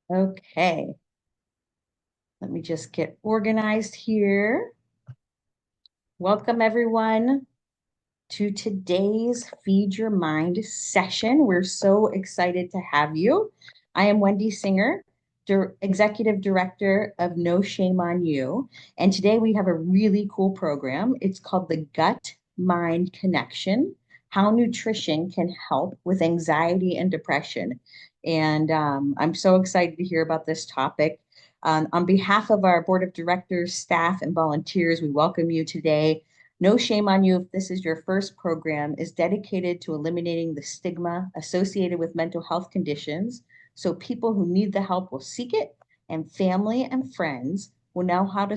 Okay, let me just get organized here. Welcome, everyone, to today's Feed Your Mind session. We're so excited to have you. I am Wendy Singer, Executive Director of No Shame on You. And today we have a really cool program. It's called the Gut Mind Connection, How Nutrition Can Help with Anxiety and Depression. And I'm so excited to hear about this topic. On behalf of our board of directors, staff, and volunteers, we welcome you today. No Shame on You if this is your first program is dedicated to eliminating the stigma associated with mental health conditions so people who need the help will seek it and family and friends will know how to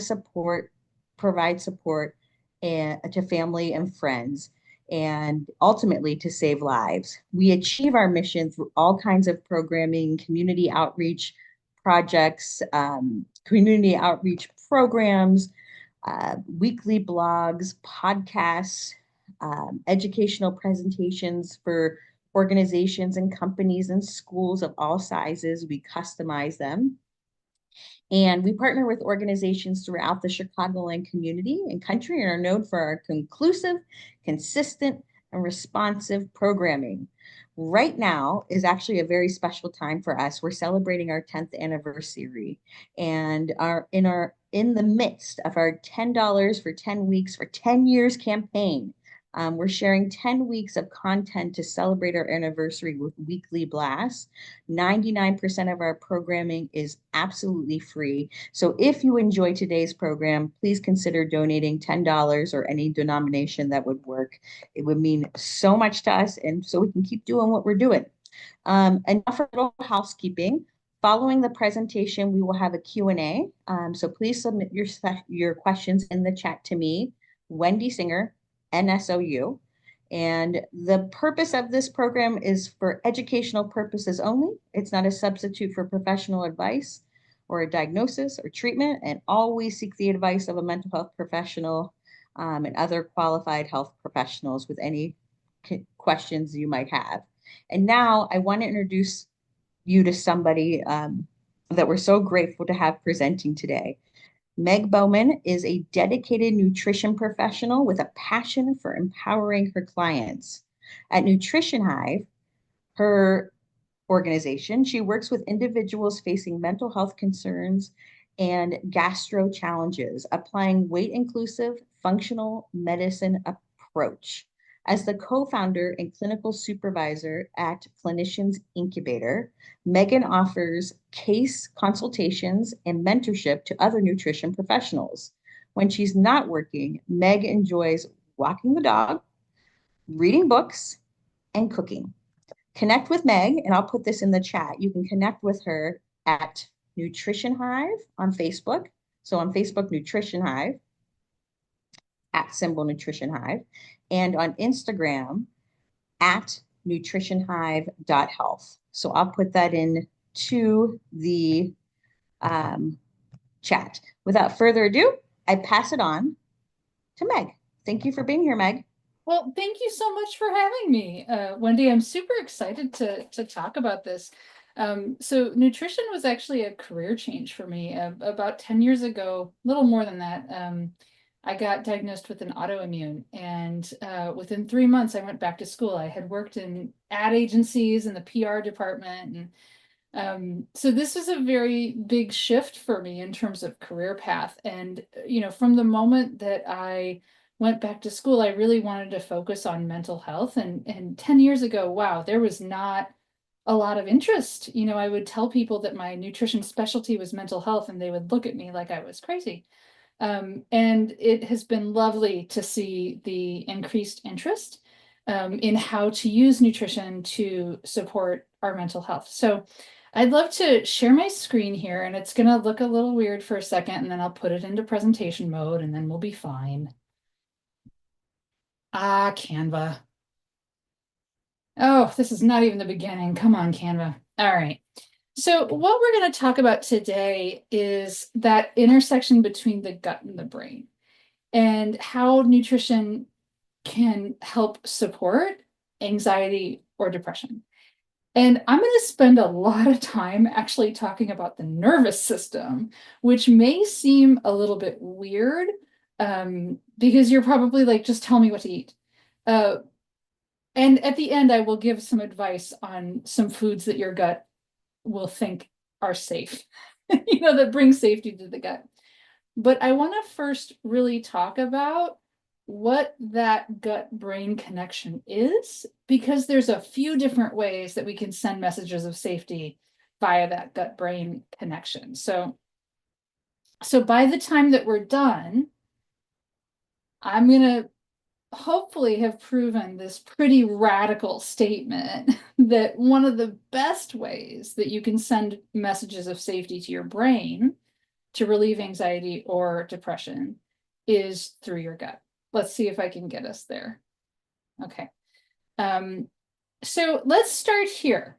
provide support to family and friends and ultimately to save lives. We achieve our mission through all kinds of programming, community outreach projects, community outreach programs, weekly blogs, podcasts, educational presentations for organizations and companies and schools of all sizes. We customize them. And we partner with organizations throughout the Chicagoland community and country and are known for our conclusive, consistent, and responsive programming. Right now is actually a very special time for us. We're celebrating our 10th anniversary and are in the midst of our $10 for 10 weeks for 10 years campaign. We're sharing 10 weeks of content to celebrate our anniversary with weekly blasts. 99% of our programming is absolutely free. So if you enjoy today's program, please consider donating $10 or any denomination that would work. It would mean so much to us and so we can keep doing what we're doing. And now for a little housekeeping. Following the presentation, we will have a Q&A. So please submit your questions in the chat to me, Wendy Singer, NSOU. And the purpose of this program is for educational purposes only. It's not a substitute for professional advice or a diagnosis or treatment, and always seek the advice of a mental health professional and other qualified health professionals with any questions you might have. And now I want to introduce you to somebody that we're so grateful to have presenting today. Meg Bowman is a dedicated nutrition professional with a passion for empowering her clients. At Nutrition Hive, her organization, she works with individuals facing mental health concerns and gastro challenges, applying weight inclusive functional medicine approach. As the co-founder and clinical supervisor at Clinician's Incubator, Megan offers case consultations and mentorship to other nutrition professionals. When she's not working, Meg enjoys walking the dog, reading books, and cooking. Connect with Meg, and I'll put this in the chat. You can connect with her at Nutrition Hive on Facebook. So on Facebook, Nutrition Hive, at symbol Nutrition Hive, and on Instagram at nutritionhive.health. So I'll put that in to the chat. Without further ado, I pass it on to Meg. Thank you for being here, Meg. Well, thank you so much for having me, Wendy. I'm super excited to talk about this. So nutrition was actually a career change for me. About 10 years ago, a little more than that, I got diagnosed with an autoimmune, and within 3 months, I went back to school. I had worked in ad agencies in the PR department, and so this was a very big shift for me in terms of career path. And, from the moment that I went back to school, I really wanted to focus on mental health. And 10 years ago, wow, there was not a lot of interest. I would tell people that my nutrition specialty was mental health, and they would look at me like I was crazy. And it has been lovely to see the increased interest in how to use nutrition to support our mental health. So I'd love to share my screen here, and it's going to look a little weird for a second, and then I'll put it into presentation mode, and then we'll be fine. Ah, Canva. Oh, this is not even the beginning. Come on, Canva. All right. So what we're going to talk about today is that intersection between the gut and the brain, and how nutrition can help support anxiety or depression. And I'm going to spend a lot of time actually talking about the nervous system, which may seem a little bit weird, because you're probably like, just tell me what to eat. Uh, and at the end, I will give some advice on some foods that your gut will think are safe, that bring safety to the gut. But I want to first really talk about what that gut-brain connection is, because there's a few different ways that we can send messages of safety via that gut-brain connection. So by the time that we're done, I'm going to hopefully have proven this pretty radical statement that one of the best ways that you can send messages of safety to your brain to relieve anxiety or depression is through your gut. Let's see if I can get us there. Okay. So let's start here.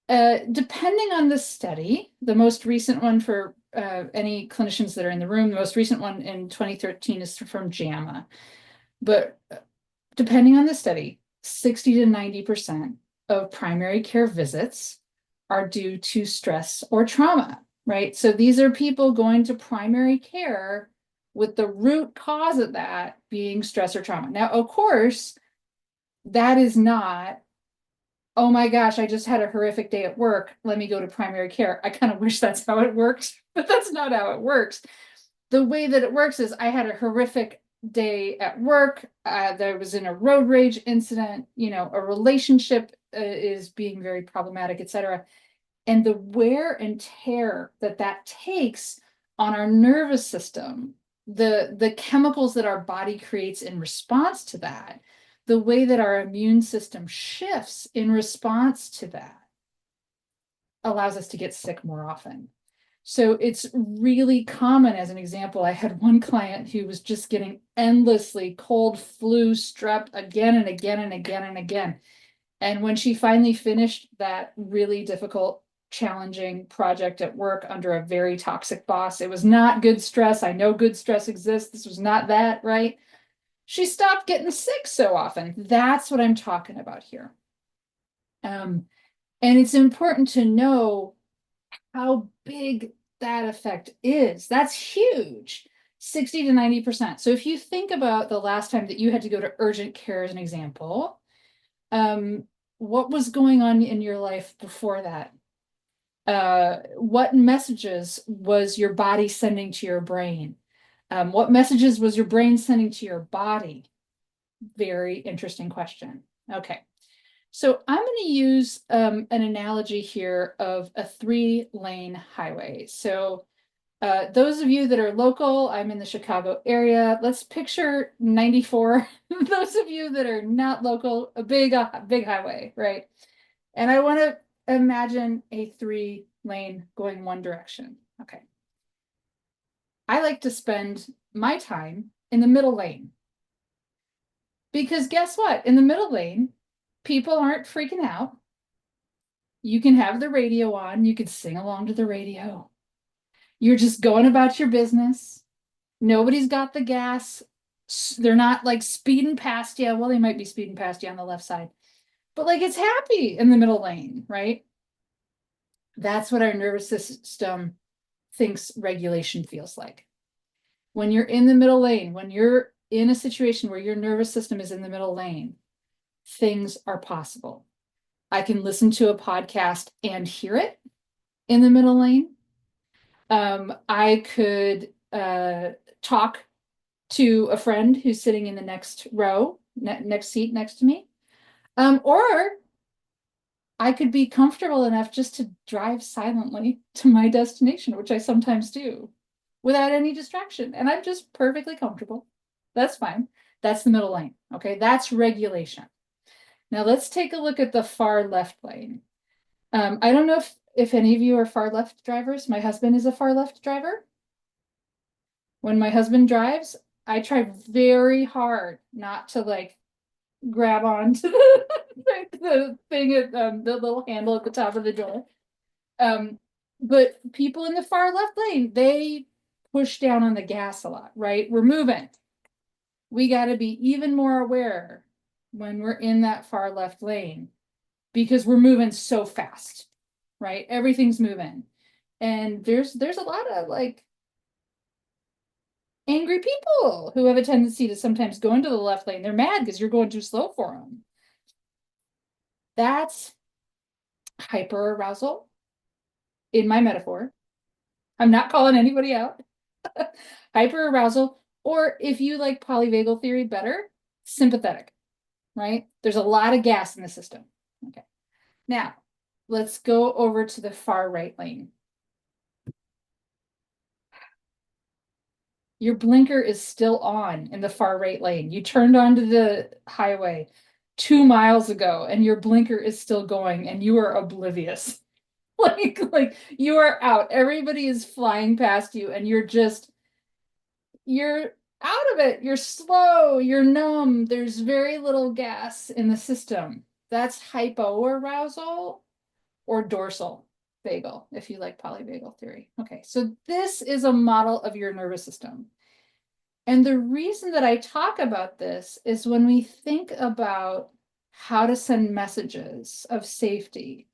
Depending on the study, the most recent one for any clinicians that are in the room, the most recent one in 2013 is from JAMA. But depending on the study, 60 to 90% of primary care visits are due to stress or trauma, right? So these are people going to primary care with the root cause of that being stress or trauma. Now, of course, that is not, oh my gosh, I just had a horrific day at work. Let me go to primary care. I kind of wish that's how it works, but that's not how it works. The way that it works is I had a horrific day at work. There was in a road rage incident, a relationship is being very problematic, etc. And the wear and tear that takes on our nervous system, the chemicals that our body creates in response to that, the way that our immune system shifts in response to that allows us to get sick more often. So it's really common. As an example, I had one client who was just getting endlessly cold, flu, strep again and again and again and again. And when she finally finished that really difficult, challenging project at work under a very toxic boss, it was not good stress. I know good stress exists. This was not that, right? She stopped getting sick so often. That's what I'm talking about here. And it's important to know how big that effect is. That's huge. 60 to 90%. So if you think about the last time that you had to go to urgent care as an example, what was going on in your life before that? What messages was your body sending to your brain? What messages was your brain sending to your body? Very interesting question. Okay. So I'm going to use an analogy here of a 3-lane highway. So those of you that are local, I'm in the Chicago area. Let's picture 94. Those of you that are not local, a big highway, right? And I want to imagine a 3-lane going one direction. Okay. I like to spend my time in the middle lane. Because guess what? In the middle lane, people aren't freaking out. You can have the radio on. You can sing along to the radio. You're just going about your business. Nobody's got the gas. They're not like speeding past you. Well, they might be speeding past you on the left side, but like it's happy in the middle lane, right? That's what our nervous system thinks regulation feels like. When you're in the middle lane, when you're in a situation where your nervous system is in the middle lane, things are possible. I can listen to a podcast and hear it in the middle lane. I could talk to a friend who's sitting in the next row, next seat next to me. Or I could be comfortable enough just to drive silently to my destination, which I sometimes do without any distraction. And I'm just perfectly comfortable. That's fine. That's the middle lane. Okay, that's regulation. Now let's take a look at the far left lane. I don't know if any of you are far left drivers. My husband is a far left driver. When my husband drives, I try very hard not to like grab onto the thing at the little handle at the top of the door. But people in the far left lane, they push down on the gas a lot, right? We're moving. We got to be even more aware when we're in that far left lane because we're moving so fast, right? Everything's moving. And there's a lot of like angry people who have a tendency to sometimes go into the left lane. They're mad because you're going too slow for them. That's hyperarousal in my metaphor. I'm not calling anybody out. Hyperarousal, or if you like polyvagal theory better, sympathetic, right? There's a lot of gas in the system. Okay. Now, let's go over to the far right lane. Your blinker is still on in the far right lane. You turned onto the highway 2 miles ago and your blinker is still going and you are oblivious. Like you are out. Everybody is flying past you and you're out of it. You're slow, you're numb. There's very little gas in the system. That's hypoarousal or dorsal vagal, if you like polyvagal theory. Okay, so this is a model of your nervous system. And the reason that I talk about this is when we think about how to send messages of safety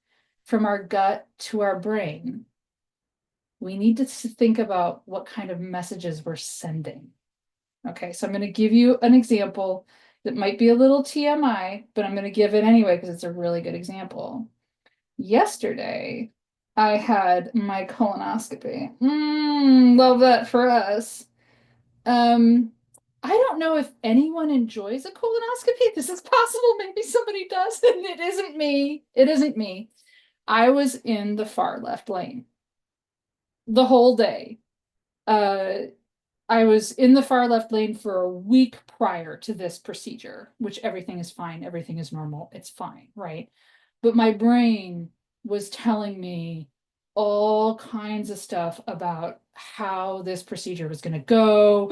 from our gut to our brain, we need to think about what kind of messages we're sending. Okay, so I'm going to give you an example that might be a little TMI, but I'm going to give it anyway because it's a really good example. Yesterday, I had my colonoscopy. Love that for us. I don't know if anyone enjoys a colonoscopy. This is possible. Maybe somebody does, and it isn't me. It isn't me. I was in the far left lane the whole day. I was in the far left lane for a week prior to this procedure, which everything is fine. Everything is normal. It's fine, right? But my brain was telling me all kinds of stuff about how this procedure was going to go.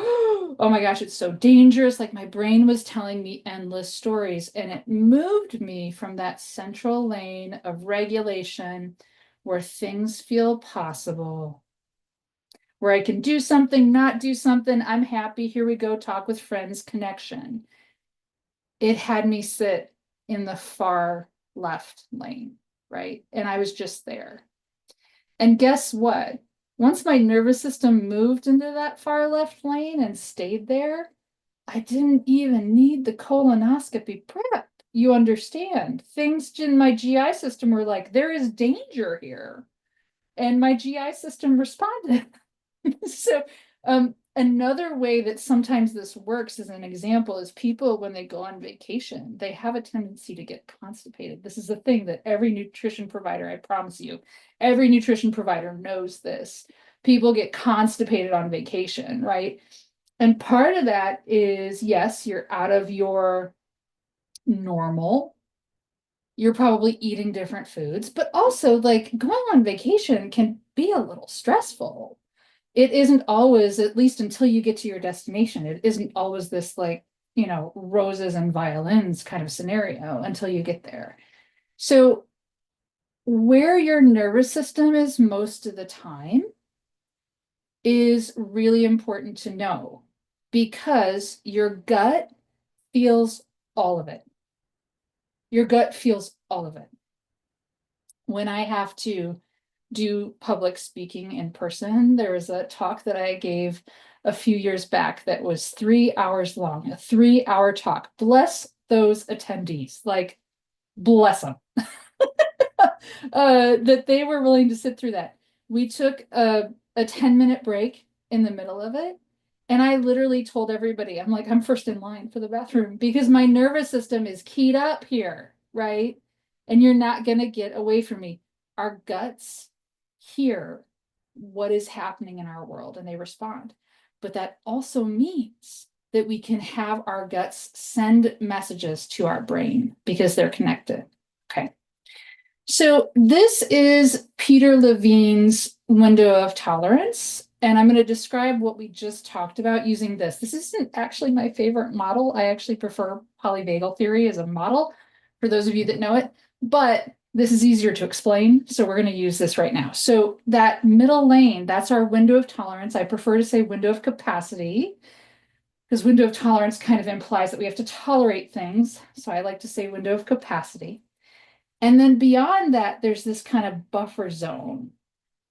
Oh my gosh, it's so dangerous. Like my brain was telling me endless stories, and it moved me from that central lane of regulation where things feel possible, where I can do something, not do something. I'm happy. Here we go. Talk with friends, connection. It had me sit in the far left lane, right? And I was just there. And guess what? Once my nervous system moved into that far left lane and stayed there, I didn't even need the colonoscopy prep. You understand? Things in my GI system were like, there is danger here. And my GI system responded. So another way that sometimes this works as an example is people, when they go on vacation, they have a tendency to get constipated. This is a thing that every nutrition provider, I promise you, every nutrition provider knows this. People get constipated on vacation, right? And part of that is, yes, you're out of your normal. You're probably eating different foods, but also like going on vacation can be a little stressful. It isn't always, at least until you get to your destination, it isn't always this like, roses and violins kind of scenario until you get there. So where your nervous system is most of the time is really important to know, because your gut feels all of it. Your gut feels all of it. When I have to do public speaking in person, there was a talk that I gave a few years back that was 3 hours long, a 3 hour talk. Bless those attendees, like bless them, that they were willing to sit through that. We took a 10-minute break in the middle of it. And I literally told everybody, I'm like, I'm first in line for the bathroom because my nervous system is keyed up here, right? And you're not going to get away from me. Our guts hear what is happening in our world and they respond. But that also means that we can have our guts send messages to our brain because they're connected. Okay. So this is Peter Levine's window of tolerance. And I'm going to describe what we just talked about using this. This isn't actually my favorite model. I actually prefer polyvagal theory as a model for those of you that know it, but this is easier to explain. So we're going to use this right now. So that middle lane, that's our window of tolerance. I prefer to say window of capacity because window of tolerance kind of implies that we have to tolerate things. So I like to say window of capacity. And then beyond that, there's this kind of buffer zone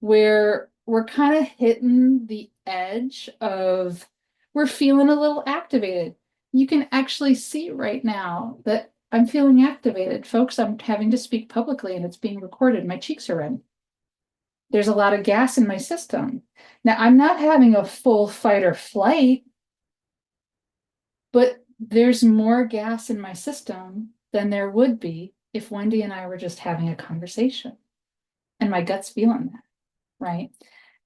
where we're kind of hitting the edge of, we're feeling a little activated. You can actually see right now that I'm feeling activated. Folks, I'm having to speak publicly and it's being recorded. My cheeks are red. There's a lot of gas in my system. Now, I'm not having a full fight or flight, but there's more gas in my system than there would be if Wendy and I were just having a conversation. And my gut's feeling that, right?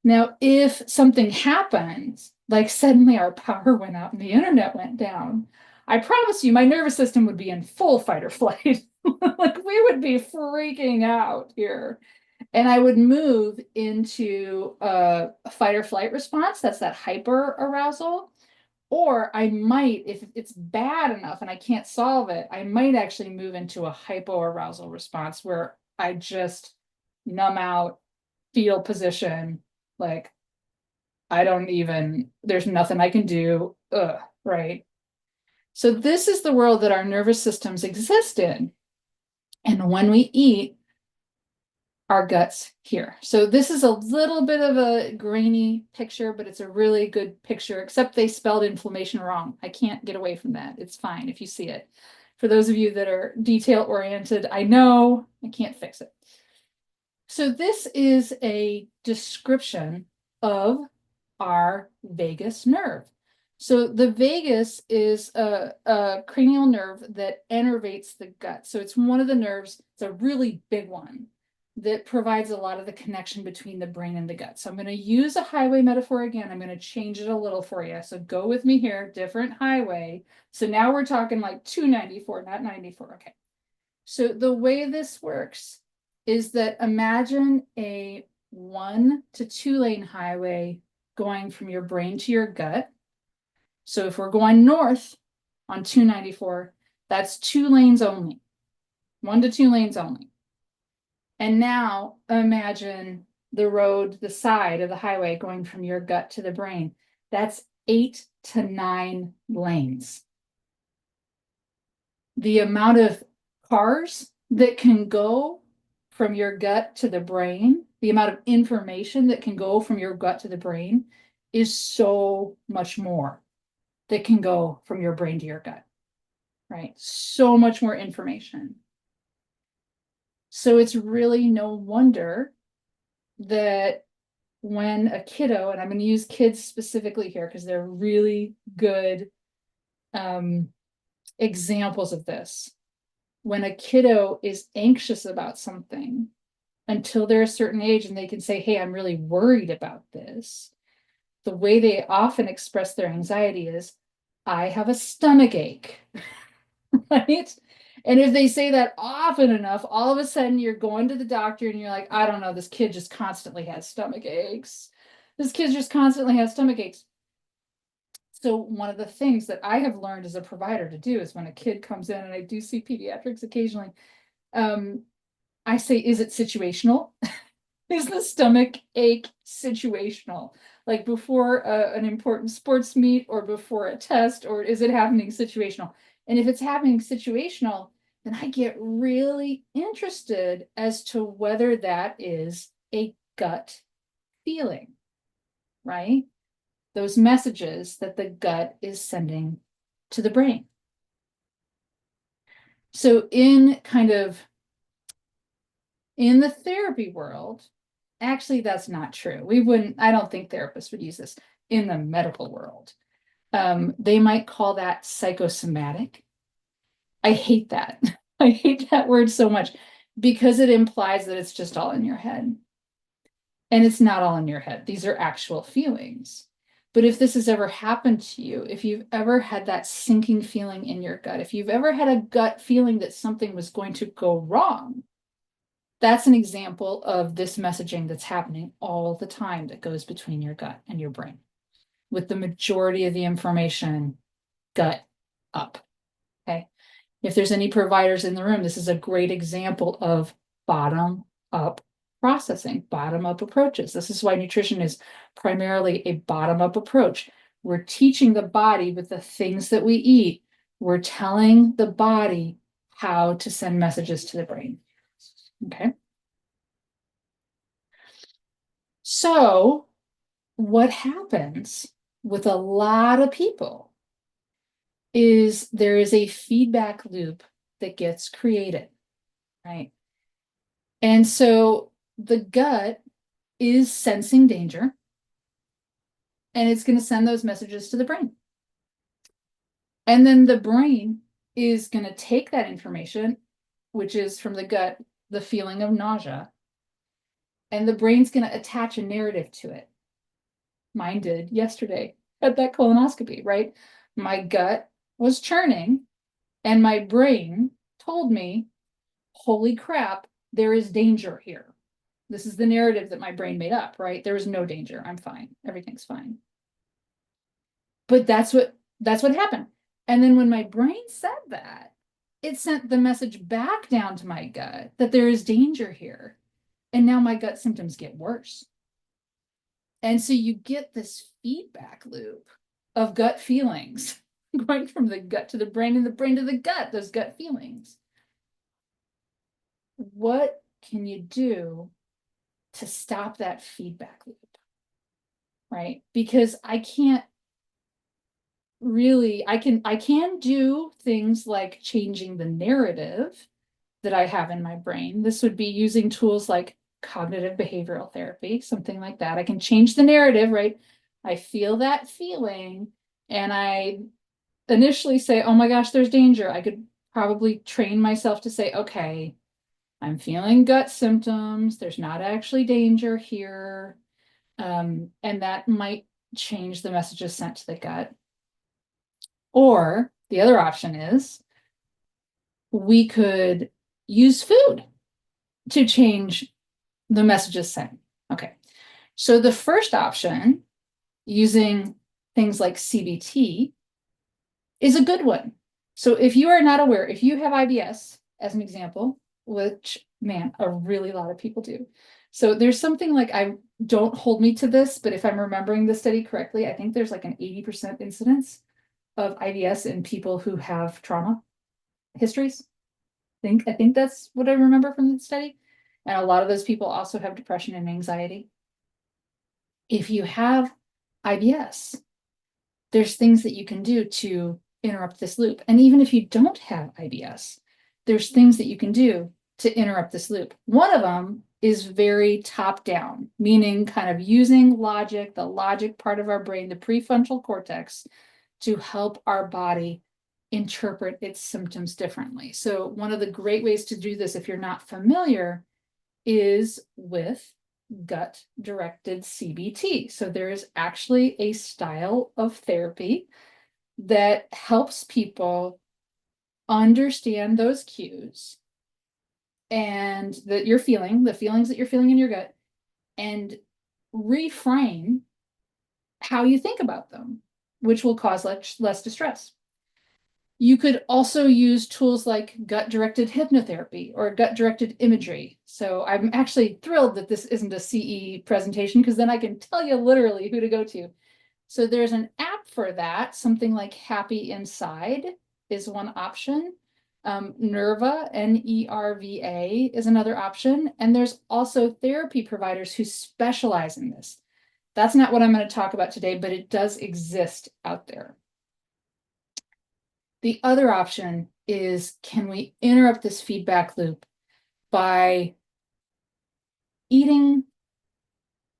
Now, if something happens, like suddenly our power went out and the internet went down, I promise you my nervous system would be in full fight or flight. Like we would be freaking out here. And I would move into a fight or flight response. That's that hyper arousal. Or I might, if it's bad enough and I can't solve it, I might actually move into a hypoarousal response where I just numb out, fetal position, like I don't even, there's nothing I can do, right? So this is the world that our nervous systems exist in. And when we eat, our guts here. So this is a little bit of a grainy picture, but it's a really good picture, except they spelled inflammation wrong. I can't get away from that. It's fine if you see it. For those of you that are detail oriented, I know I can't fix it. So this is a description of our vagus nerve. So the vagus is a cranial nerve that innervates the gut. So it's one of the nerves, it's a really big one that provides a lot of the connection between the brain and the gut. So I'm going to use a highway metaphor again. I'm going to change it a little for you. So go with me here, different highway. So now we're talking like 294, not 94. Okay. So the way this works is that imagine a 1 to 2 lane highway going from your brain to your gut. So if we're going north on 294, that's 2 lanes only, 1 to 2 lanes only. And now imagine the road, the side of the highway going from your gut to the brain. That's 8 to 9 lanes. The amount of cars that can go from your gut to the brain, the amount of information that can go from your gut to the brain is so much more that can go from your brain to your gut, right? So much more information. So it's really no wonder that when a kiddo, and I'm going to use kids specifically here because they're really good examples of this. When a kiddo is anxious about something until they're a certain age and they can say, hey, I'm really worried about this, the way they often express their anxiety is, I have a stomach ache, right? And if they say that often enough, all of a sudden you're going to the doctor and you're like, I don't know, this kid just constantly has stomach aches. This kid just constantly has stomach aches. So one of the things that I have learned as a provider to do is when a kid comes in, and I do see pediatrics occasionally, I say, is it situational? Is the stomach ache situational? Like before an important sports meet or before a test, or is it happening situational? And if it's happening situational, then I get really interested as to whether that is a gut feeling, right? Those messages that the gut is sending to the brain. So in the therapy world, actually, that's not true. I don't think therapists would use this in the medical world. They might call that psychosomatic. I hate that. I hate that word so much because it implies that it's just all in your head. And it's not all in your head. These are actual feelings. But if this has ever happened to you, if you've ever had that sinking feeling in your gut, if you've ever had a gut feeling that something was going to go wrong, that's an example of this messaging that's happening all the time that goes between your gut and your brain, with the majority of the information gut up. Okay. If there's any providers in the room, this is a great example of bottom up processing, bottom up approaches. This is why nutrition is primarily a bottom up approach. We're teaching the body with the things that we eat. We're telling the body how to send messages to the brain. Okay. So what happens with a lot of people is there is a feedback loop that gets created, right? And so the gut is sensing danger, and it's going to send those messages to the brain. And then the brain is going to take that information, which is from the gut, the feeling of nausea, and the brain's going to attach a narrative to it. Mine did yesterday at that colonoscopy, right? My gut was churning, and my brain told me, holy crap, there is danger here. This is the narrative that my brain made up, right? There is no danger. I'm fine. Everything's fine. But that's what happened. And then when my brain said that, it sent the message back down to my gut that there is danger here. And now my gut symptoms get worse. And so you get this feedback loop of gut feelings going from the gut to the brain and the brain to the gut, those gut feelings. What can you do to stop that feedback loop? Right? Because I can't really, I can do things like changing the narrative that I have in my brain. This would be using tools like cognitive behavioral therapy, something like that. I can change the narrative, right? I feel that feeling and I initially say, oh my gosh, there's danger. I could probably train myself to say, okay, I'm feeling gut symptoms. There's not actually danger here. And that might change the messages sent to the gut. Or the other option is we could use food to change the messages sent. Okay. So the first option, using things like CBT, is a good one. So if you are not aware, if you have IBS, as an example, which, man, a really lot of people do. So there's something like, I don't hold me to this, but if I'm remembering the study correctly, I think there's like an 80% incidence of IBS in people who have trauma histories. I think that's what I remember from the study. And a lot of those people also have depression and anxiety. If you have IBS, there's things that you can do to interrupt this loop. And even if you don't have IBS, there's things that you can do to interrupt this loop. One of them is very top down, meaning kind of using logic, the logic part of our brain, the prefrontal cortex, to help our body interpret its symptoms differently. So one of the great ways to do this, if you're not familiar, is with gut-directed CBT. So there is actually a style of therapy that helps people understand those cues and that you're feeling, the feelings that you're feeling in your gut, and reframe how you think about them, which will cause less distress. You could also use tools like gut-directed hypnotherapy or gut-directed imagery. So I'm actually thrilled that this isn't a CE presentation, because then I can tell you literally who to go to. So there's an app for that, something like Happy Inside is one option. Nerva, Nerva, is another option. And there's also therapy providers who specialize in this. That's not what I'm going to talk about today, but it does exist out there. The other option is, can we interrupt this feedback loop by eating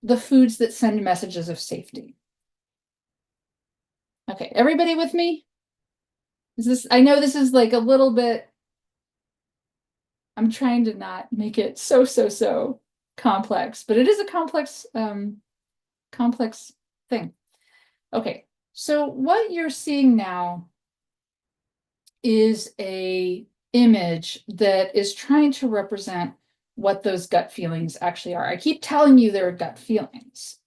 the foods that send messages of safety? Okay, everybody with me? I know this is like a little bit, I'm trying to not make it so complex, but it is a complex thing. Okay, so what you're seeing now is a image that is trying to represent what those gut feelings actually are. I keep telling you they're gut feelings,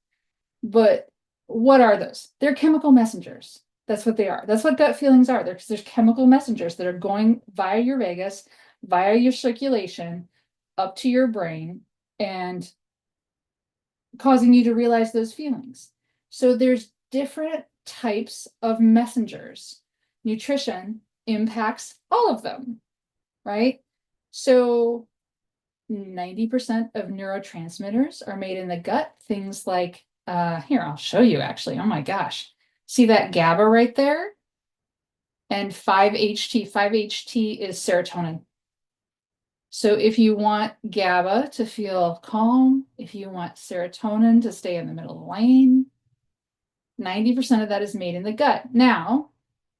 but what are those? They're chemical messengers. That's what they are. That's what gut feelings are. There's chemical messengers that are going via your vagus, via your circulation, up to your brain, and causing you to realize those feelings. So there's different types of messengers. Nutrition impacts all of them, right? So 90% of neurotransmitters are made in the gut. Things like, here, I'll show you actually. Oh my gosh. See that GABA right there? And 5-HT. 5-HT is serotonin. So if you want GABA to feel calm, if you want serotonin to stay in the middle of the lane, 90% of that is made in the gut. Now,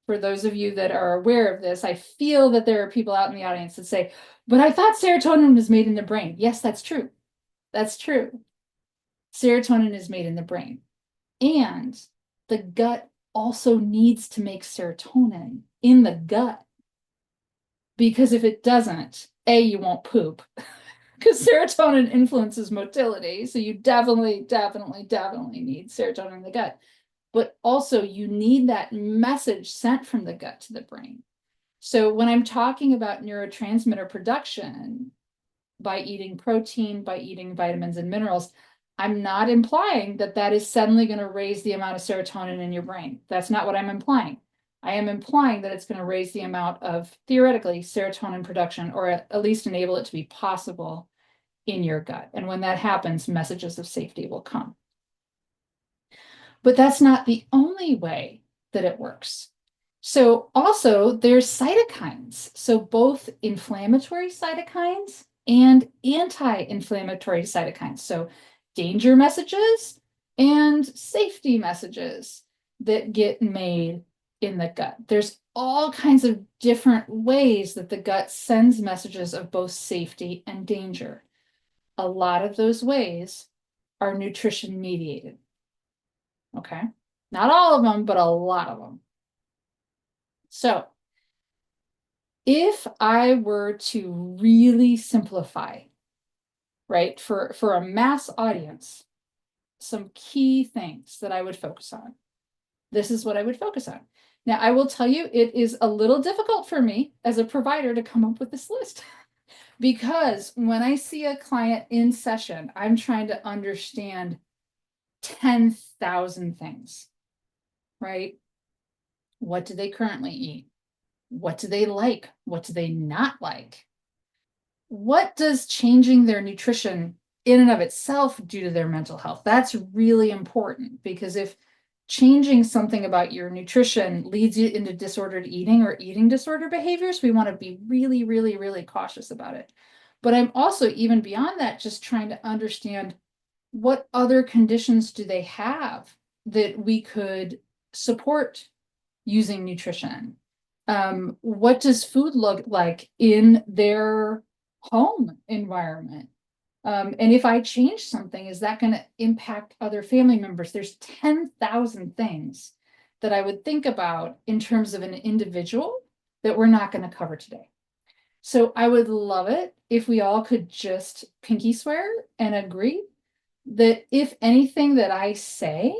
for those of you that are aware of this, I feel that there are people out in the audience that say, but I thought serotonin was made in the brain. Yes, that's true. That's true. Serotonin is made in the brain. And the gut also needs to make serotonin in the gut. Because if it doesn't, you won't poop. Because serotonin influences motility. So you definitely need serotonin in the gut. But also you need that message sent from the gut to the brain. So when I'm talking about neurotransmitter production by eating protein, by eating vitamins and minerals, I'm not implying that that is suddenly going to raise the amount of serotonin in your brain. That's not what I'm implying. I am implying that it's going to raise the amount of, theoretically, serotonin production, or at least enable it to be possible in your gut. And when that happens, messages of safety will come. But that's not the only way that it works. So also there's cytokines. So both inflammatory cytokines and anti-inflammatory cytokines. So danger messages and safety messages that get made in the gut. There's all kinds of different ways that the gut sends messages of both safety and danger. A lot of those ways are nutrition mediated. Okay, not all of them, but a lot of them. So if I were to really simplify, right, for a mass audience, some key things that I would focus on, this is what I would focus on. Now, I will tell you, it is a little difficult for me as a provider to come up with this list because when I see a client in session, I'm trying to understand 10,000 things, right? What do they currently eat? What do they like? What do they not like? What does changing their nutrition in and of itself do to their mental health? That's really important because if changing something about your nutrition leads you into disordered eating or eating disorder behaviors, we want to be really, really, really cautious about it. But I'm also, even beyond that, just trying to understand what other conditions do they have that we could support using nutrition. What does food look like in their home environment? And if I change something, is that going to impact other family members? There's 10,000 things that I would think about in terms of an individual that we're not going to cover today. So I would love it if we all could just pinky swear and agree that if anything that I say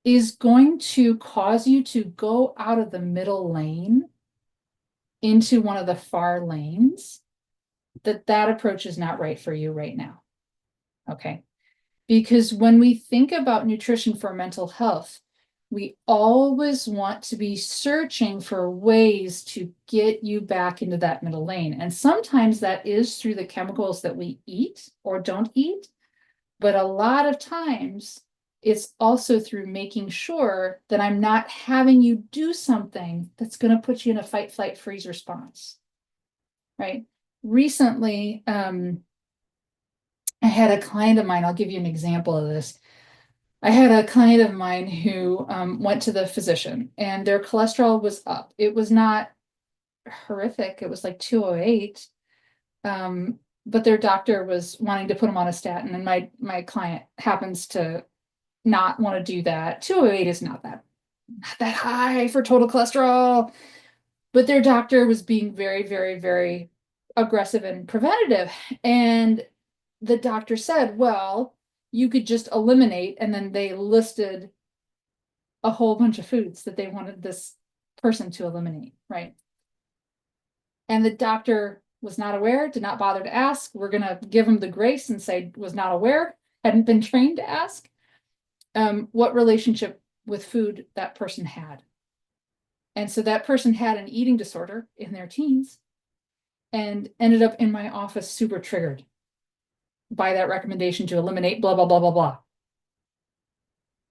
is going to cause you to go out of the middle lane into one of the far lanes, that approach is not right for you right now. Okay. Because when we think about nutrition for mental health, we always want to be searching for ways to get you back into that middle lane. And sometimes that is through the chemicals that we eat or don't eat. But a lot of times it's also through making sure that I'm not having you do something that's going to put you in a fight, flight, freeze response, right? Recently, I had a client of mine, I'll give you an example of this. I had a client of mine who went to the physician and their cholesterol was up. It was not horrific. It was like 208. But their doctor was wanting to put them on a statin, and my client happens to not want to do that. 208 is not that high for total cholesterol, but their doctor was being very, very, very aggressive and preventative. And the doctor said, well, you could just eliminate, and then they listed a whole bunch of foods that they wanted this person to eliminate, right? And the doctor was not aware, did not bother to ask. We're going to give him the grace and say was not aware, hadn't been trained to ask what relationship with food that person had. And so that person had an eating disorder in their teens and ended up in my office super triggered by that recommendation to eliminate blah, blah, blah, blah, blah.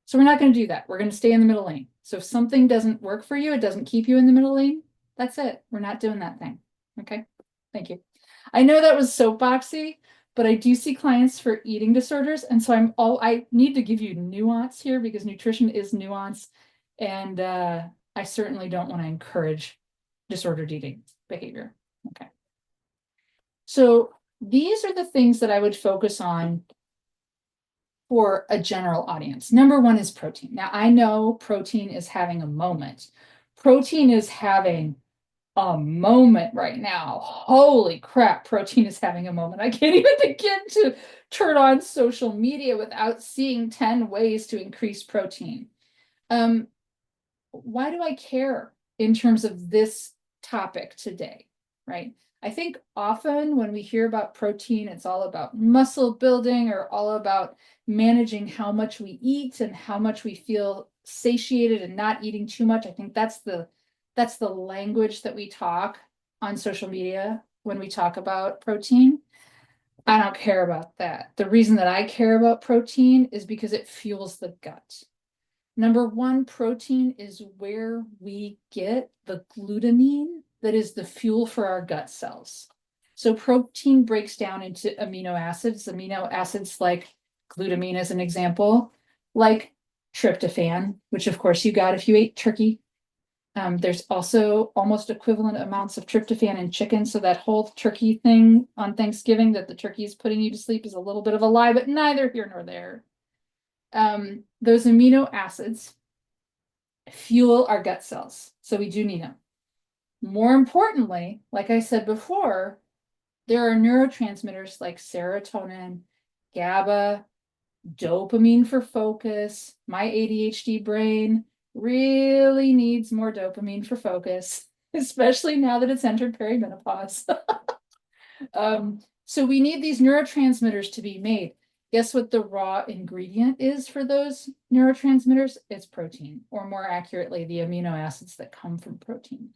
So we're not going to do that. We're going to stay in the middle lane. So if something doesn't work for you, it doesn't keep you in the middle lane, that's it. We're not doing that thing. Okay. Thank you. I know that was soapboxy, but I do see clients for eating disorders. And so I need to give you nuance here because nutrition is nuance. And I certainly don't want to encourage disordered eating behavior. Okay. So these are the things that I would focus on for a general audience. Number one is protein. Now, I know protein is having a moment. Protein is having a moment right now. Holy crap, protein is having a moment. I can't even begin to turn on social media without seeing 10 ways to increase protein. Why do I care in terms of this topic today, right? I think often when we hear about protein, it's all about muscle building or all about managing how much we eat and how much we feel satiated and not eating too much. I think that's the language that we talk on social media when we talk about protein. I don't care about that. The reason that I care about protein is because it fuels the gut. Number one, protein is where we get the glutamine that is the fuel for our gut cells. So protein breaks down into amino acids like glutamine as an example, like tryptophan, which of course you got if you ate turkey. There's also almost equivalent amounts of tryptophan in chicken. So that whole turkey thing on Thanksgiving that the turkey is putting you to sleep is a little bit of a lie, but neither here nor there. Those amino acids fuel our gut cells. So we do need them. More importantly, like I said before, there are neurotransmitters like serotonin, GABA, dopamine for focus. My ADHD brain really needs more dopamine for focus, especially now that it's entered perimenopause. So we need these neurotransmitters to be made. Guess what the raw ingredient is for those neurotransmitters? It's protein, or more accurately, the amino acids that come from protein.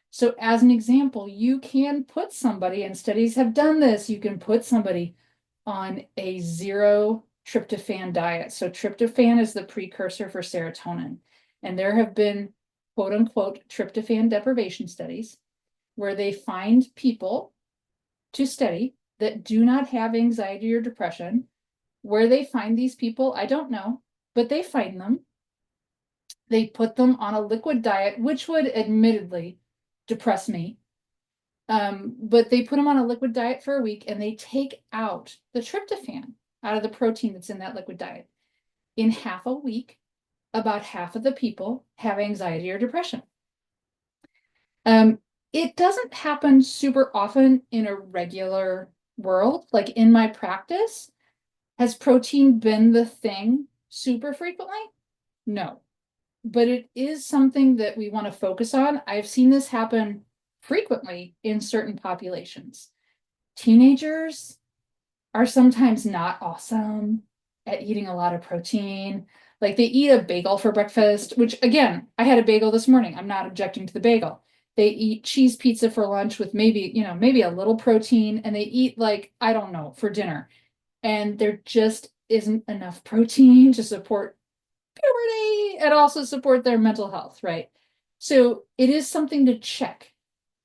So as an example, you can put somebody, and studies have done this, you can put somebody on a zero tryptophan diet. So tryptophan is the precursor for serotonin. And there have been quote unquote tryptophan deprivation studies where they find people to study that do not have anxiety or depression. Where they find these people, I don't know, but they find them. They put them on a liquid diet, which would admittedly depress me. But they put them on a liquid diet for a week and they take out the tryptophan out of the protein that's in that liquid diet. In half a week, about half of the people have anxiety or depression. It doesn't happen super often in a regular world. Like in my practice, has protein been the thing super frequently? No, but it is something that we want to focus on. I've seen this happen frequently in certain populations. Teenagers are sometimes not awesome at eating a lot of protein. Like they eat a bagel for breakfast, which again, I had a bagel this morning. I'm not objecting to the bagel. They eat cheese pizza for lunch with maybe a little protein, and they eat like, I don't know, for dinner. And there just isn't enough protein to support puberty and also support their mental health, right? So it is something to check.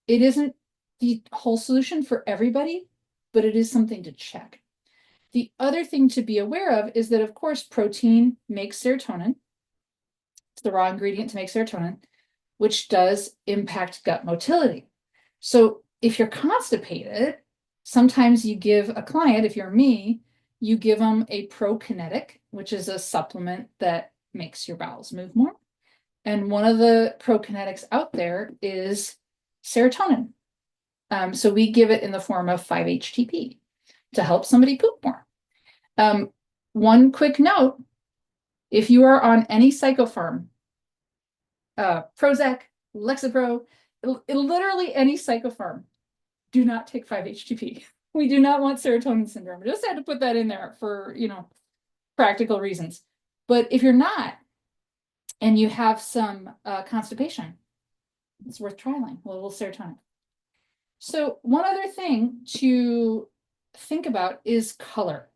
It isn't the whole solution for everybody, but it is something to check. The other thing to be aware of is that, of course, protein makes serotonin. It's the raw ingredient to make serotonin, which does impact gut motility. So if you're constipated, sometimes you give a client, if you're me, you give them a prokinetic, which is a supplement that makes your bowels move more. And one of the prokinetics out there is serotonin. So we give it in the form of 5-HTP to help somebody poop more. One quick note, if you are on any psychopharm, Prozac, Lexapro, literally any psychopharm, do not take 5-HTP. We do not want serotonin syndrome. I just had to put that in there for, practical reasons. But if you're not, and you have some constipation, it's worth trialing a little serotonin. So one other thing to think about is color.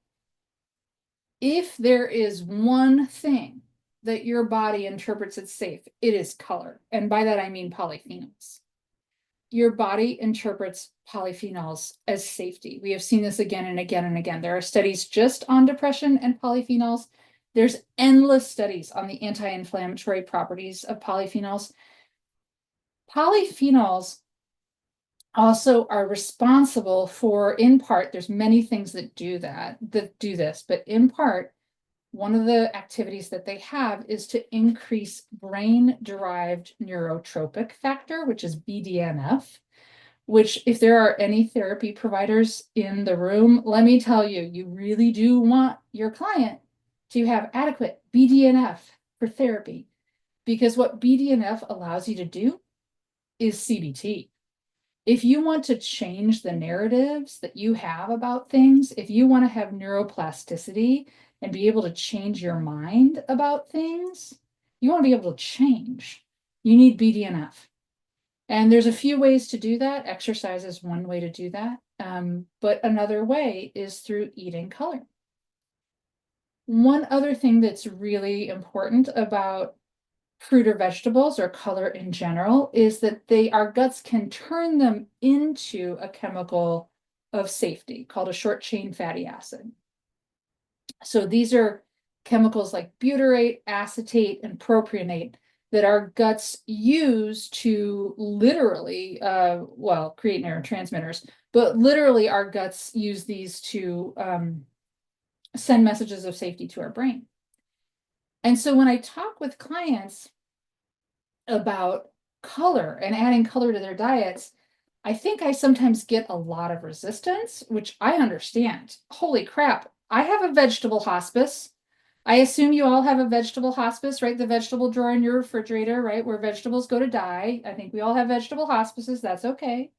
If there is one thing that your body interprets as safe, it is color. And by that, I mean polyphenols. Your body interprets polyphenols as safety. We have seen this again and again and again. There are studies just on depression and polyphenols. There's endless studies on the anti-inflammatory properties of polyphenols. Polyphenols also are responsible for, in part, there's many things that do this, but in part, one of the activities that they have is to increase brain-derived neurotropic factor, which is BDNF, which if there are any therapy providers in the room, let me tell you, you really do want your client to have adequate BDNF for therapy, because what BDNF allows you to do is CBT. If you want to change the narratives that you have about things, if you want to have neuroplasticity and be able to change your mind about things, you want to be able to change. You need BDNF. And there's a few ways to do that. Exercise is one way to do that. But another way is through eating color. One other thing that's really important about fruit or vegetables or color in general is that our guts can turn them into a chemical of safety called a short chain fatty acid. So these are chemicals like butyrate, acetate, and propionate that our guts use to literally, create neurotransmitters, but literally our guts use these to send messages of safety to our brain. And so when I talk with clients about color and adding color to their diets, I think I sometimes get a lot of resistance, which I understand. Holy crap, I have a vegetable hospice. I assume you all have a vegetable hospice, right? The vegetable drawer in your refrigerator, right? Where vegetables go to die. I think we all have vegetable hospices. That's okay.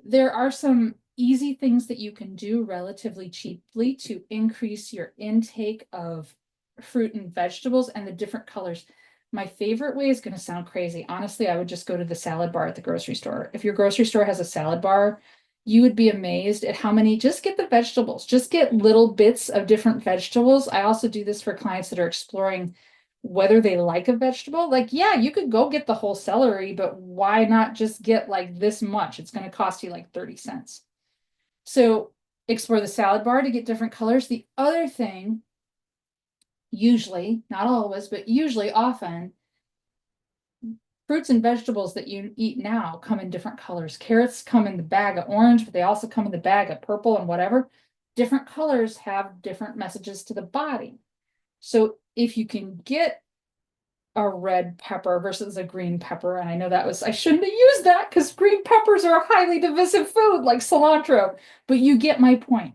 There are some easy things that you can do relatively cheaply to increase your intake of fruit and vegetables and the different colors. My favorite way is going to sound crazy. Honestly, I would just go to the salad bar at the grocery store. If your grocery store has a salad bar, you would be amazed at how many, just get the vegetables, just get little bits of different vegetables. I also do this for clients that are exploring whether they like a vegetable. Like, yeah, you could go get the whole celery, but why not just get like this much? It's going to cost you like 30 cents. So explore the salad bar to get different colors. The other thing, usually, not always, but usually often, fruits and vegetables that you eat now come in different colors. Carrots come in the bag of orange, but they also come in the bag of purple and whatever. Different colors have different messages to the body. So if you can get a red pepper versus a green pepper, and I know I shouldn't have used that because green peppers are a highly divisive food like cilantro, but you get my point.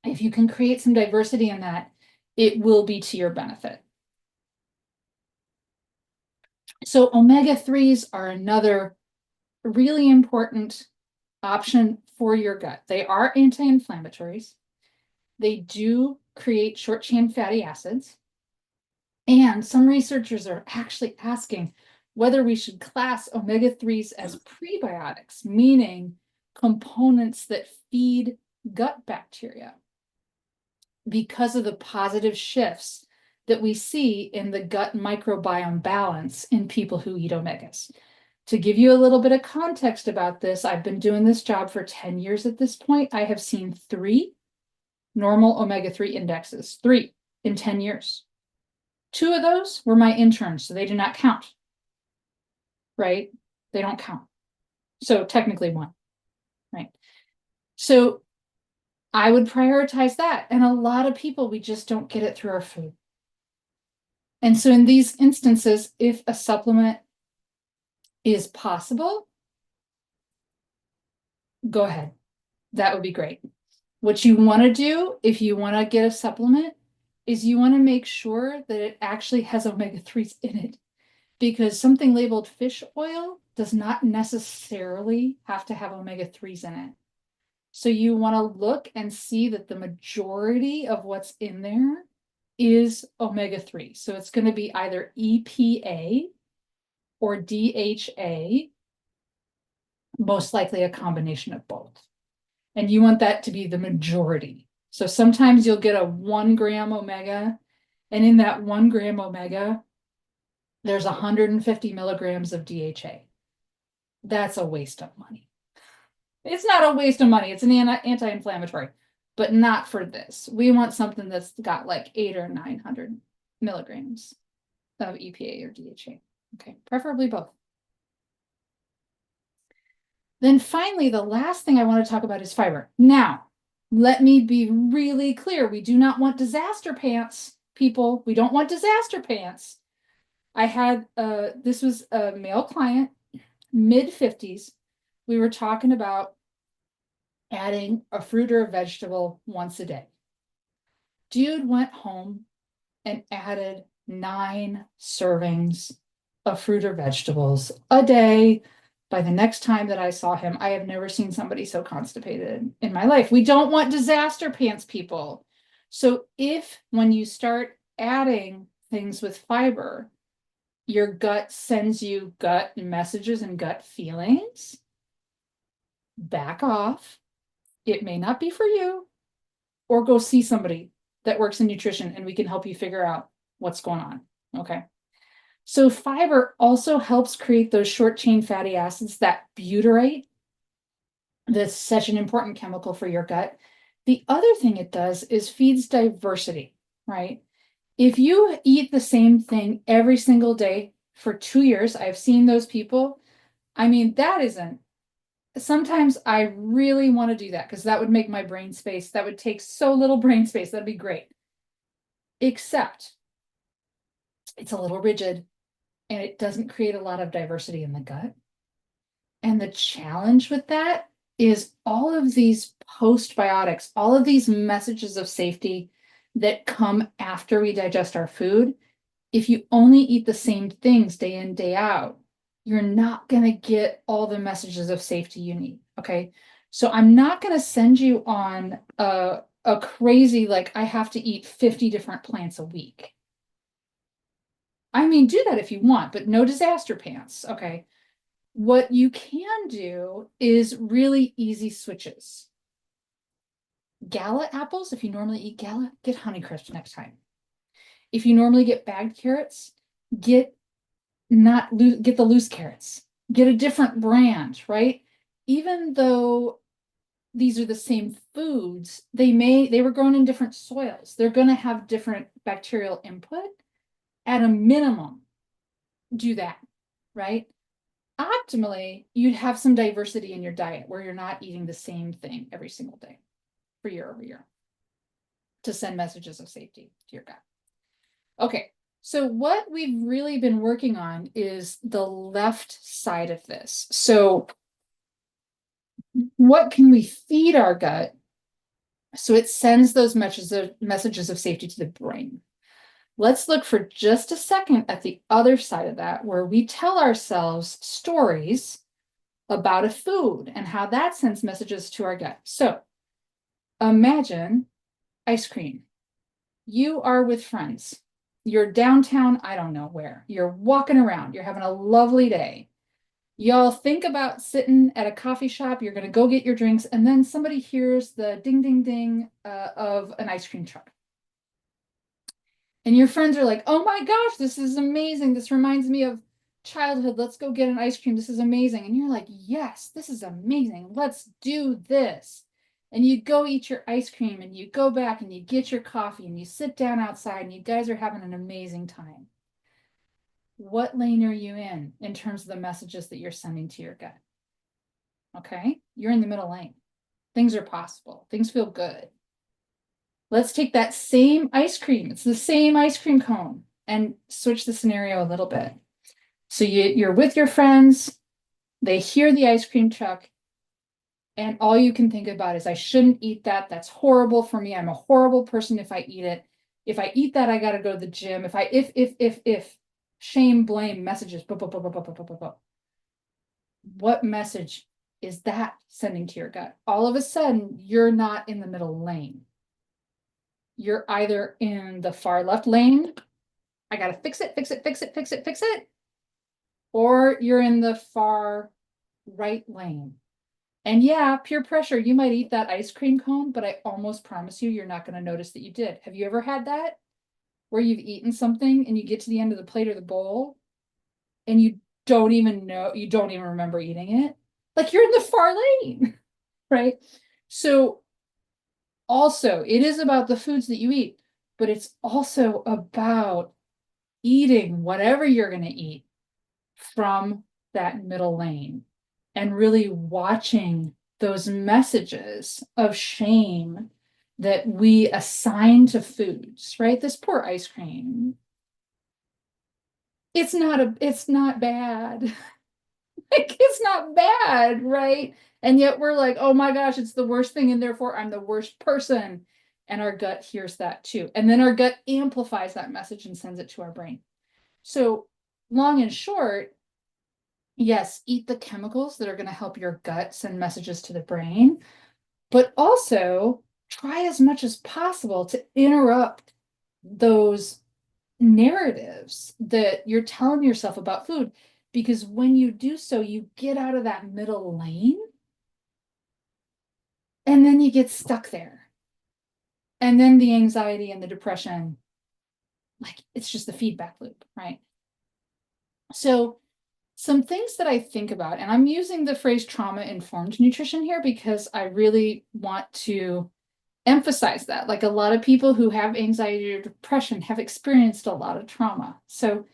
If you can create some diversity in that, it will be to your benefit. So omega-3s are another really important option for your gut. They are anti-inflammatories. They do create short-chain fatty acids. And some researchers are actually asking whether we should class omega-3s as prebiotics, meaning components that feed gut bacteria, because of the positive shifts that we see in the gut microbiome balance in people who eat omegas. To give you a little bit of context about this, I've been doing this job for 10 years at this point. I have seen 3 normal omega-3 indexes, 3 in 10 years. 2 of those were my interns, so they do not count, right? They don't count. So technically 1, right? So I would prioritize that. And a lot of people, we just don't get it through our food. And so in these instances, if a supplement is possible, go ahead. That would be great. What you want to do if you want to get a supplement is you want to make sure that it actually has omega-3s in it, because something labeled fish oil does not necessarily have to have omega-3s in it. So you want to look and see that the majority of what's in there is omega-3. So it's going to be either EPA or DHA, most likely a combination of both. And you want that to be the majority. So sometimes you'll get a 1 gram omega, and in that 1 gram omega, there's 150 milligrams of DHA. That's a waste of money. It's not a waste of money. It's an anti-inflammatory, but not for this. We want something that's got like 800 or 900 milligrams of EPA or DHA. Okay, preferably both. Then finally, the last thing I want to talk about is fiber. Now, let me be really clear. We do not want disaster pants, people. We don't want disaster pants. I had, this was a male client, mid-50s. We were talking about adding a fruit or a vegetable once a day. Dude went home and added 9 servings of fruit or vegetables a day. By the next time that I saw him, I have never seen somebody so constipated in my life. We don't want disaster pants, people. So if when you start adding things with fiber, your gut sends you gut messages and gut feelings, back off. It may not be for you, or go see somebody that works in nutrition and we can help you figure out what's going on. Okay. So fiber also helps create those short chain fatty acids, that butyrate. That's such an important chemical for your gut. The other thing it does is feeds diversity, right? If you eat the same thing every single day for 2 years, I've seen those people. I mean, that isn't, sometimes I really want to do that because that would make my brain space, that would take so little brain space. That'd be great. Except it's a little rigid and it doesn't create a lot of diversity in the gut. And the challenge with that is all of these postbiotics, all of these messages of safety that come after we digest our food. If you only eat the same things day in, day out, you're not going to get all the messages of safety you need. Okay. So I'm not going to send you on a crazy, like, I have to eat 50 different plants a week. I mean, do that if you want, but no disaster pants. Okay. What you can do is really easy switches. Gala apples, if you normally eat Gala, get Honeycrisp next time. If you normally get bagged carrots, get the loose carrots. Get a different brand, right? Even though these are the same foods, they were grown in different soils. They're going to have different bacterial input. At a minimum, do that, right? Optimally, you'd have some diversity in your diet where you're not eating the same thing every single day for year over year to send messages of safety to your gut. Okay, so what we've really been working on is the left side of this. So what can we feed our gut so it sends those messages of safety to the brain? Let's look for just a second at the other side of that, where we tell ourselves stories about a food and how that sends messages to our gut. So imagine ice cream. You are with friends. You're downtown, I don't know where. You're walking around. You're having a lovely day. Y'all think about sitting at a coffee shop. You're going to go get your drinks, and then somebody hears the ding, ding, ding of an ice cream truck. And your friends are like, oh my gosh, this is amazing. This reminds me of childhood. Let's go get an ice cream. This is amazing. And you're like, yes, this is amazing. Let's do this. And you go eat your ice cream and you go back and you get your coffee and you sit down outside and you guys are having an amazing time. What lane are you in terms of the messages that you're sending to your gut? Okay, you're in the middle lane. Things are possible. Things feel good. Let's take that same ice cream. It's the same ice cream cone and switch the scenario a little bit. So you're with your friends, they hear the ice cream truck, and all you can think about is, I shouldn't eat that. That's horrible for me. I'm a horrible person if I eat it. If I eat that, I got to go to the gym. If shame, blame, messages. What message is that sending to your gut? All of a sudden, you're not in the middle lane. You're either in the far left lane, I got to fix it, fix it, fix it, fix it, fix it, or you're in the far right lane. And yeah, peer pressure, you might eat that ice cream cone, but I almost promise you, you're not going to notice that you did. Have you ever had that? Where you've eaten something and you get to the end of the plate or the bowl and you don't even know, you don't even remember eating it? Like you're in the far lane, right? So also, it is about the foods that you eat, but it's also about eating whatever you're going to eat from that middle lane and really watching those messages of shame that we assign to foods, right? This poor ice cream. It's not bad. Like it's not bad, right? And yet we're like, oh my gosh, it's the worst thing, and therefore I'm the worst person. And our gut hears that too. And then our gut amplifies that message and sends it to our brain. So, long and short, yes, eat the chemicals that are going to help your gut send messages to the brain, but also try as much as possible to interrupt those narratives that you're telling yourself about food. Because when you do so, you get out of that middle lane and then you get stuck there. And then the anxiety and the depression, like it's just the feedback loop, right? So, some things that I think about, and I'm using the phrase trauma informed nutrition here because I really want to emphasize that. Like a lot of people who have anxiety or depression have experienced a lot of trauma. So,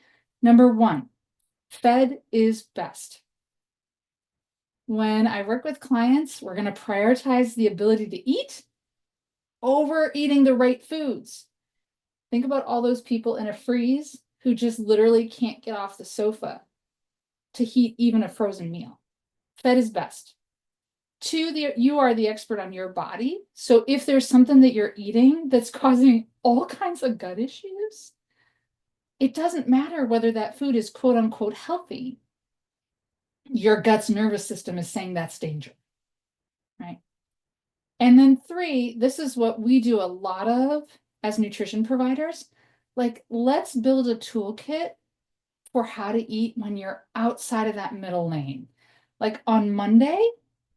number one, fed is best. When I work with clients, we're going to prioritize the ability to eat over eating the right foods. Think about all those people in a freeze who just literally can't get off the sofa to heat even a frozen meal. Fed is best. Two, you are the expert on your body. So if there's something that you're eating that's causing all kinds of gut issues, it doesn't matter whether that food is quote unquote healthy. Your gut's nervous system is saying that's danger, right? And then three, this is what we do a lot of as nutrition providers. Like, let's build a toolkit for how to eat when you're outside of that middle lane. Like on Monday,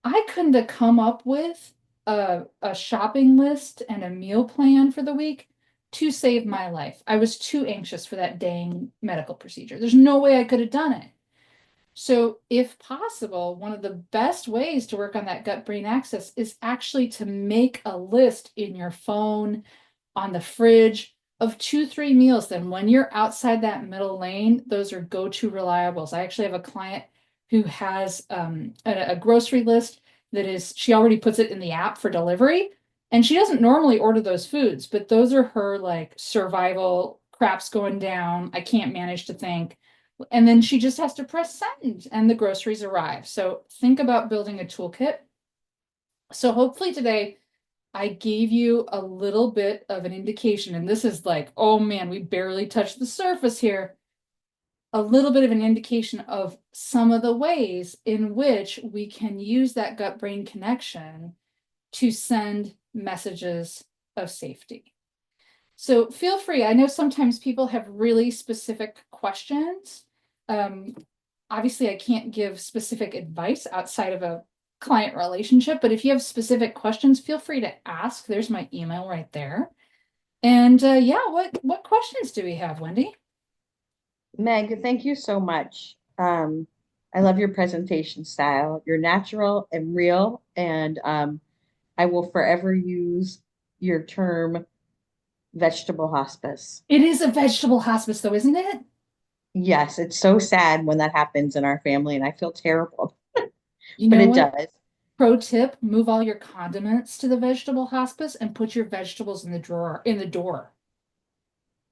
I couldn't have come up with a shopping list and a meal plan for the week to save my life. I was too anxious for that dang medical procedure. There's no way I could have done it. So, if possible, one of the best ways to work on that gut brain axis is actually to make a list in your phone, on the fridge of 2, 3 meals. Then, when you're outside that middle lane, those are go to reliables. I actually have a client who has a grocery list that is, she already puts it in the app for delivery. And she doesn't normally order those foods, but those are her like survival crap's going down. I can't manage to think, and then she just has to press send and the groceries arrive. So think about building a toolkit. So hopefully today I gave you a little bit of an indication, and this is like, oh man, we barely touched the surface here. A little bit of an indication of some of the ways in which we can use that gut brain connection to send messages of safety. So feel free. I know sometimes people have really specific questions. Um, Obviously, I can't give specific advice outside of a client relationship, but if you have specific questions, feel free to ask. There's my email right there. And yeah, what questions do we have, Wendy? Meg, thank you so much. I love your presentation style. You're natural and real, and I will forever use your term vegetable hospice. It is a vegetable hospice, though, isn't it? Yes, it's so sad when that happens in our family, and I feel terrible, You but know it what? does. Pro tip, move all your condiments to the vegetable hospice and put your vegetables in the drawer, in the door.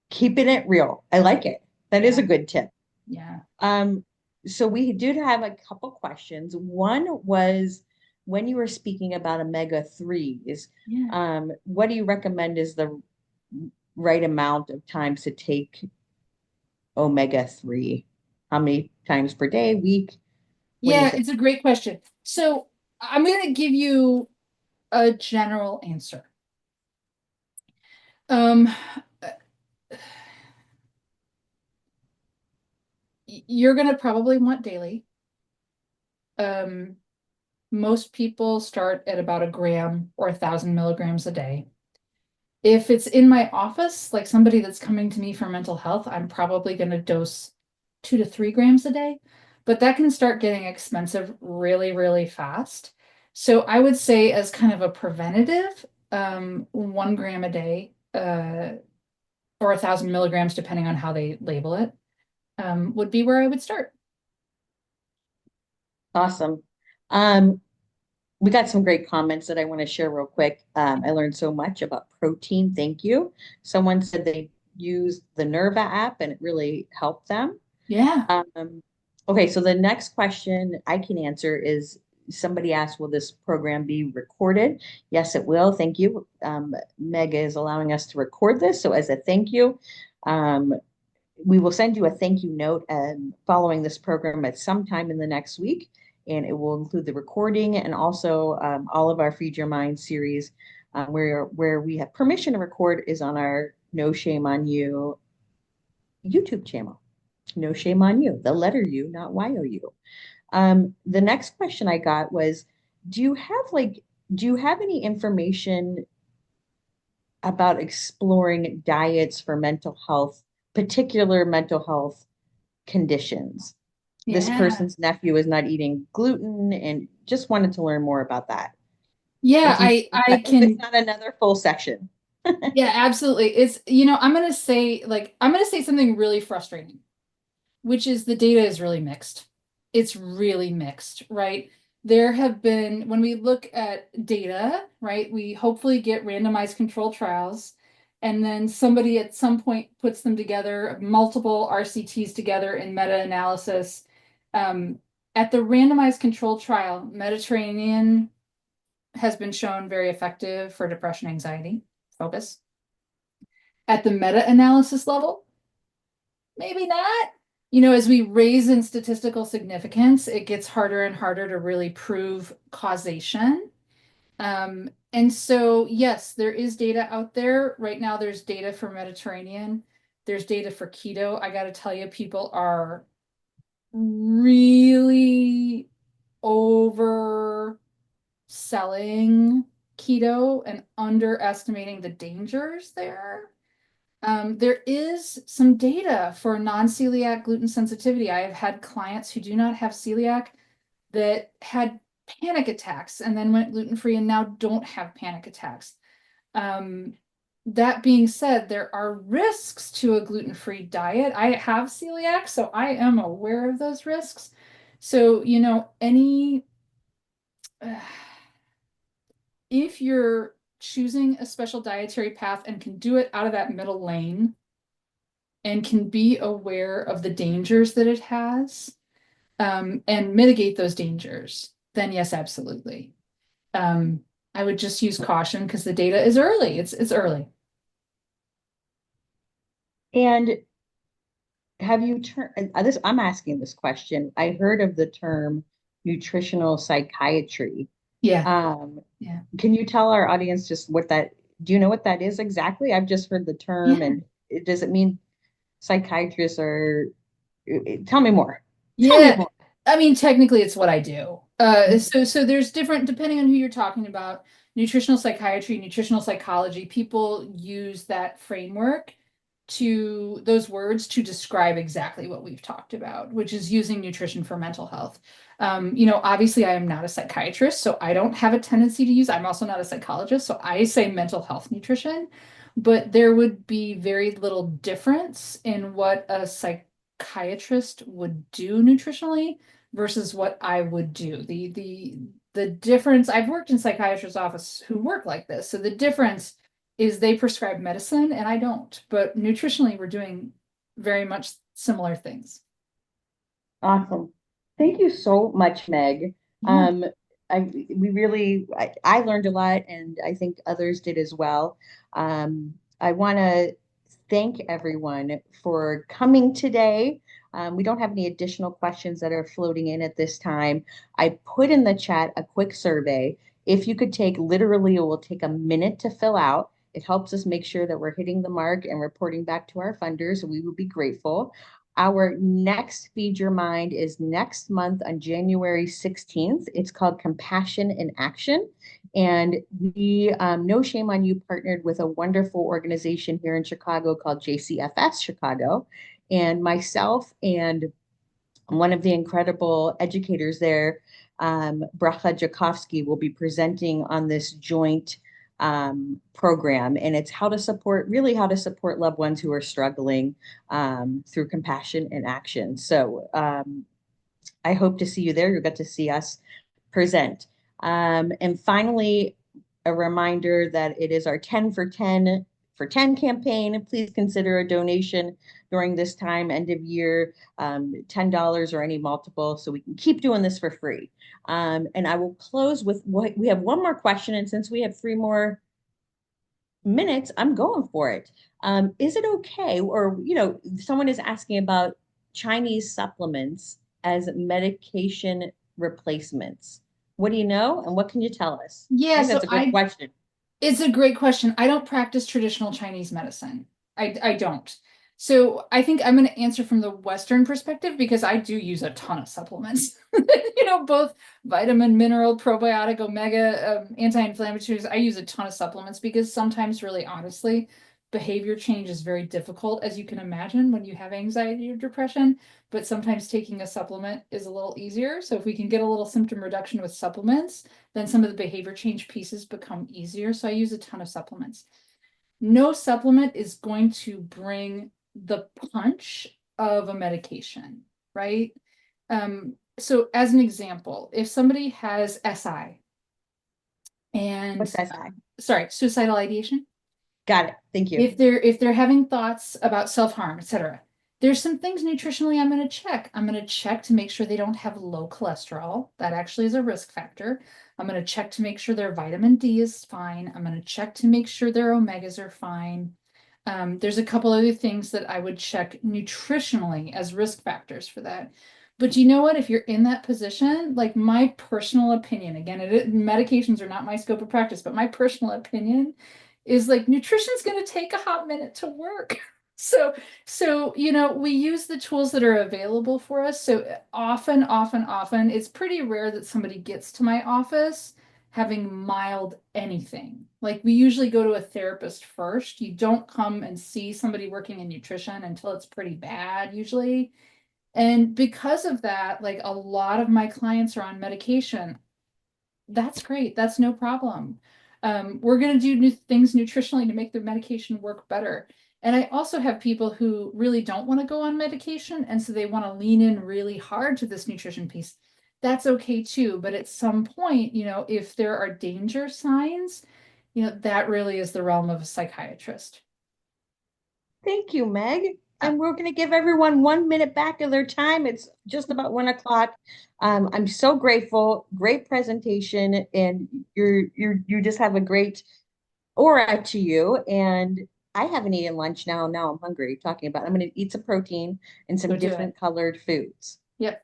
Keeping it real. I like it. That is Yeah, a good tip. yeah, Um, so we did have a couple questions. One was when you were speaking about omega threes, yeah. what do you recommend is the right amount of times to take omega three? How many times per day, week? What do you Yeah, think? it's a great question. So I'm going to give you a general answer. Um, you're going to probably want daily. Um, Most people start at about a gram or 1,000 milligrams a day. If it's in my office, like somebody that's coming to me for mental health, I'm probably going to dose 2 to 3 grams a day, but that can start getting expensive really, really fast. So I would say as kind of a preventative, 1 gram a day, or 1,000 milligrams, depending on how they label it, would be where I would start. Awesome. Um, we got some great comments that I want to share real quick. I learned so much about protein. Thank you. Someone said they used the Nerva app and it really helped them. Yeah. Okay, so the next question I can answer is somebody asked, will this program be recorded? Yes, it will. Thank you. Meg is allowing us to record this. So as a thank you, um, we will send you a thank you note following this program at some time in the next week. And it will include the recording and also all of our Feed Your Mind series where we have permission to record is on our No Shame on You YouTube channel. No shame on you. The letter U, not Y-O-U. The next question I got was, do you have like, do you have any information about exploring diets for mental health, particular mental health conditions? This Yeah. person's nephew is not eating gluten and just wanted to learn more about that. Yeah, If you, I if it's can. not another full section. Yeah, absolutely. I'm gonna say something really frustrating, which is the data is really mixed. It's really mixed, right? There have been, when we look at data, right, we hopefully get randomized control trials, and then somebody at some point puts them together, multiple RCTs together in meta-analysis. Um, at the randomized control trial, Mediterranean has been shown very effective for depression, anxiety, focus. At the meta-analysis level, maybe not. As we raise in statistical significance, it gets harder and harder to really prove causation. And so, yes, there is data out there. Right now, there's data for Mediterranean, there's data for keto. I got to tell you, people are really overselling keto and underestimating the dangers there. There is some data for non-celiac gluten sensitivity. I have had clients who do not have celiac that had panic attacks and then went gluten-free and now don't have panic attacks. Um, that being said, there are risks to a gluten-free diet. I have celiac, so I am aware of those risks. So, if you're choosing a special dietary path and can do it out of that middle lane, and can be aware of the dangers that it has, and mitigate those dangers, then yes, absolutely. I would just use caution because the data is early. It's early. And have you turned this? I'm asking this question. I heard of the term nutritional psychiatry. Yeah, Um, yeah, can you tell our audience just what that, do you know what that is exactly? I've just heard the term yeah, and does it mean psychiatrists are, tell me more. Tell me yeah. more. I mean, technically, it's what I do. So there's different depending on who you're talking about. Nutritional psychiatry, nutritional psychology. People use that framework to those words to describe exactly what we've talked about, which is using nutrition for mental health. Obviously, I am not a psychiatrist, so I don't have a tendency to use. I'm also not a psychologist, so I say mental health nutrition. But there would be very little difference in what a psychiatrist would do nutritionally versus what I would do. The difference, I've worked in psychiatrist's office who work like this. So the difference is they prescribe medicine and I don't. But nutritionally, we're doing very much similar things. Awesome. Thank you so much, Meg. Yeah. Um, I learned a lot and I think others did as well. I want to thank everyone for coming today. We don't have any additional questions that are floating in at this time. I put in the chat a quick survey. If you could take literally, it will take a minute to fill out. It helps us make sure that we're hitting the mark and reporting back to our funders. We would be grateful. Our next Feed Your Mind is next month on January 16th. It's called Compassion in Action. And we, No Shame on You, partnered with a wonderful organization here in Chicago called JCFS Chicago. And myself and one of the incredible educators there, Bracha Jakovsky, will be presenting on this joint program. And it's really how to support loved ones who are struggling through compassion and action. So I hope to see you there. You'll get to see us present. And finally, a reminder that it is our 10 for 10 campaign. Please consider a donation during this time, end of year, $10 or any multiple, so we can keep doing this for free. And I will close with we have one more question. And since we have 3 more minutes, I'm going for it. Is it okay, or, someone is asking about Chinese supplements as medication replacements. What do you know, and what can you tell us? I Yeah, think so that's a good question. it's a great question. I don't practice traditional Chinese medicine. I don't. So I think I'm going to answer from the Western perspective because I do use a ton of supplements. Both vitamin, mineral, probiotic, omega, anti-inflammatories. I use a ton of supplements because sometimes, really honestly, behavior change is very difficult, as you can imagine, when you have anxiety or depression. But sometimes taking a supplement is a little easier. So if we can get a little symptom reduction with supplements, then some of the behavior change pieces become easier. So I use a ton of supplements. No supplement is going to bring the punch of a medication, right? So as an example, if somebody has SI What's and that say? sorry, suicidal ideation, Got it. Thank you. if they're having thoughts about self-harm, etc., there's some things nutritionally I'm going to check. I'm going to check to make sure they don't have low cholesterol. That actually is a risk factor. I'm going to check to make sure their vitamin D is fine. I'm going to check to make sure their omegas are fine. There's a couple other things that I would check nutritionally as risk factors for that. But you know what? If you're in that position, like my personal opinion, again, medications are not my scope of practice, but my personal opinion is like nutrition's going to take a hot minute to work. So, we use the tools that are available for us. So often, it's pretty rare that somebody gets to my office having mild anything. Like we usually go to a therapist first. You don't come and see somebody working in nutrition until it's pretty bad, usually. And because of that, like a lot of my clients are on medication. That's great. That's no problem. We're going to do new things nutritionally to make their medication work better. And I also have people who really don't want to go on medication. And so they want to lean in really hard to this nutrition piece. That's okay too. But at some point, if there are danger signs, that really is the realm of a psychiatrist. Thank you, Meg. And we're going to give everyone 1 minute back of their time. It's just about 1 o'clock. I'm so grateful. Great presentation, and you just have a great aura to you. And I haven't eaten lunch now. Now I'm hungry. Talking about, I'm going to eat some protein and some Go do it. different colored foods. Yep.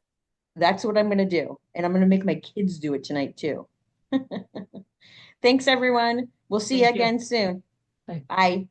That's what I'm going to do, and I'm going to make my kids do it tonight too. Thanks, everyone. We'll see you Thank you. again soon. Bye. Bye.